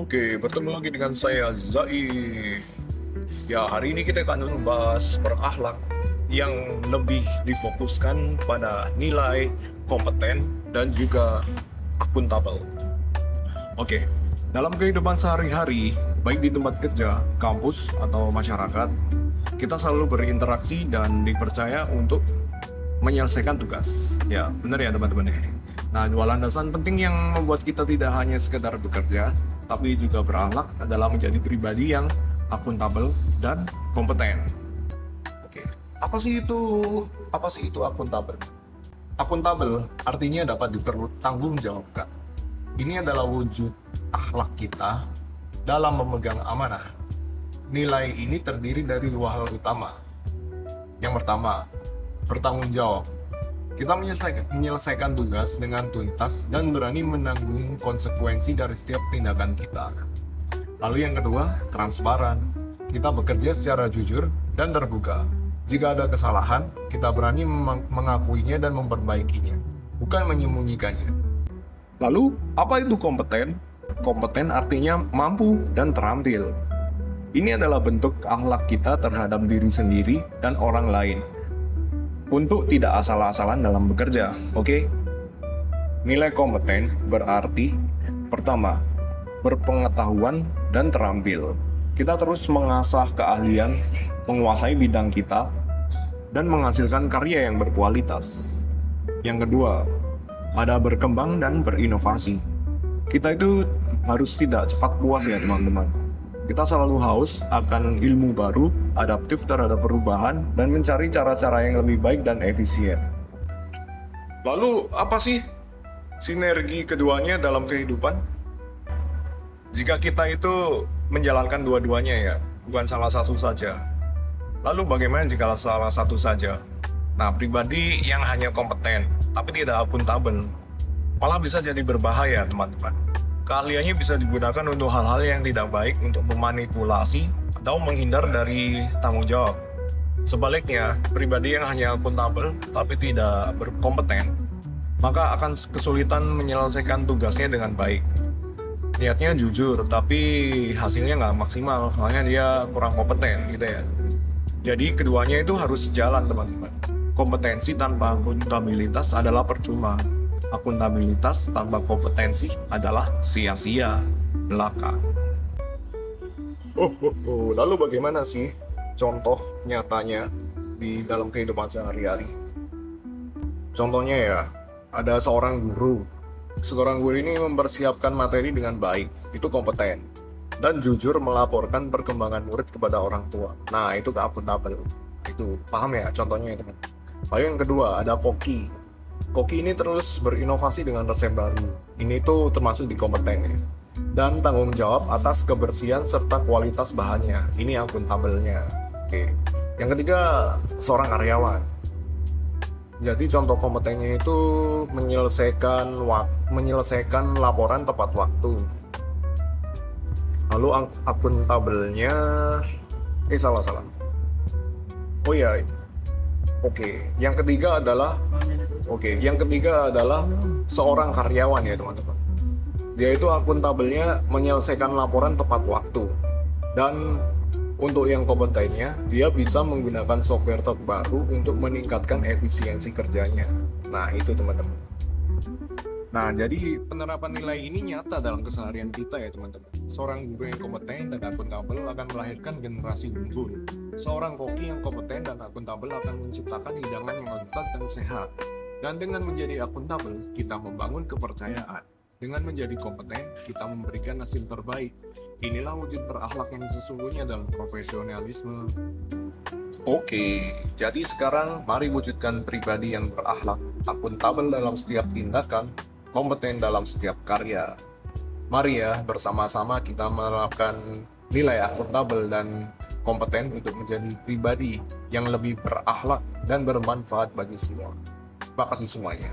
Oke, bertemu lagi dengan saya Zai. Ya, hari ini kita akan membahas berakhlak yang lebih difokuskan pada nilai, kompeten, dan juga akuntabel. Oke, dalam kehidupan sehari-hari, baik di tempat kerja, kampus, atau masyarakat, kita selalu berinteraksi dan dipercaya untuk menyelesaikan tugas. Ya, benar ya teman-teman. Nah, dua landasan penting yang membuat kita tidak hanya sekedar bekerja, tapi juga berakhlak adalah menjadi pribadi yang akuntabel dan kompeten. Oke, apa sih itu? Apa sih itu akuntabel? Akuntabel artinya dapat dipertanggungjawabkan. Ini adalah wujud akhlak kita dalam memegang amanah. Nilai ini terdiri dari dua hal utama. Yang pertama, bertanggung jawab. Kita menyelesaikan tugas dengan tuntas dan berani menanggung konsekuensi dari setiap tindakan kita. Lalu yang kedua, transparan. Kita bekerja secara jujur dan terbuka. Jika ada kesalahan, kita berani mengakuinya dan memperbaikinya, bukan menyembunyikannya. Lalu, apa itu kompeten? Kompeten artinya mampu dan terampil. Ini adalah bentuk akhlak kita terhadap diri sendiri dan orang lain. Untuk tidak asal-asalan dalam bekerja, oke? Nilai kompeten berarti, pertama, berpengetahuan dan terampil. Kita terus mengasah keahlian, menguasai bidang kita, dan menghasilkan karya yang berkualitas. Yang kedua, ada berkembang dan berinovasi. Kita itu harus tidak cepat puas ya teman-teman. Kita selalu haus akan ilmu baru, adaptif terhadap perubahan, dan mencari cara-cara yang lebih baik dan efisien. Lalu, apa sih sinergi keduanya dalam kehidupan? Jika kita itu menjalankan dua-duanya ya, bukan salah satu saja. Lalu bagaimana jika salah satu saja? Nah, pribadi yang hanya kompeten, tapi tidak akuntabel, malah bisa jadi berbahaya teman-teman. Keahliannya bisa digunakan untuk hal-hal yang tidak baik untuk memanipulasi atau menghindar dari tanggung jawab. Sebaliknya, pribadi yang hanya akuntabel tapi tidak berkompeten, maka akan kesulitan menyelesaikan tugasnya dengan baik. Niatnya jujur, tapi hasilnya nggak maksimal, makanya dia kurang kompeten gitu ya. Jadi keduanya itu harus sejalan teman-teman. Kompetensi tanpa akuntabilitas adalah percuma. Akuntabilitas tanpa kompetensi adalah sia-sia belaka. Lalu bagaimana sih contoh nyatanya di dalam kehidupan sehari-hari? Contohnya ya, ada seorang guru. Seorang guru ini mempersiapkan materi dengan baik, itu kompeten. Dan jujur melaporkan perkembangan murid kepada orang tua. Nah, itu akuntabel. Itu, paham ya contohnya ya teman. Lalu yang kedua, ada koki. Koki ini terus berinovasi dengan resep baru. Ini tuh termasuk di kompeten ya. Dan tanggung jawab atas kebersihan serta kualitas bahannya. Ini akuntabelnya. Oke. Yang ketiga, seorang karyawan. Jadi contoh kompetennya itu menyelesaikan laporan tepat waktu. Lalu akuntabelnya salah. Oh iya. Yang ketiga adalah seorang karyawan ya teman-teman. Dia itu akuntabelnya menyelesaikan laporan tepat waktu. Dan untuk yang kompetennya, dia bisa menggunakan software terbaru untuk meningkatkan efisiensi kerjanya. Nah, itu teman-teman. Nah, jadi penerapan nilai ini nyata dalam keseharian kita ya teman-teman. Seorang guru yang kompeten dan akuntabel akan melahirkan generasi unggul. Seorang koki yang kompeten dan akuntabel akan menciptakan hidangan yang lezat dan sehat. Dan dengan menjadi akuntabel, kita membangun kepercayaan. Dengan menjadi kompeten, kita memberikan hasil terbaik. Inilah wujud berakhlak yang sesungguhnya dalam profesionalisme. Oke, jadi sekarang mari wujudkan pribadi yang berakhlak, akuntabel dalam setiap tindakan, kompeten dalam setiap karya. Mari ya, bersama-sama kita menerapkan nilai akuntabel dan kompeten untuk menjadi pribadi yang lebih berakhlak dan bermanfaat bagi semua. Terima kasih semuanya.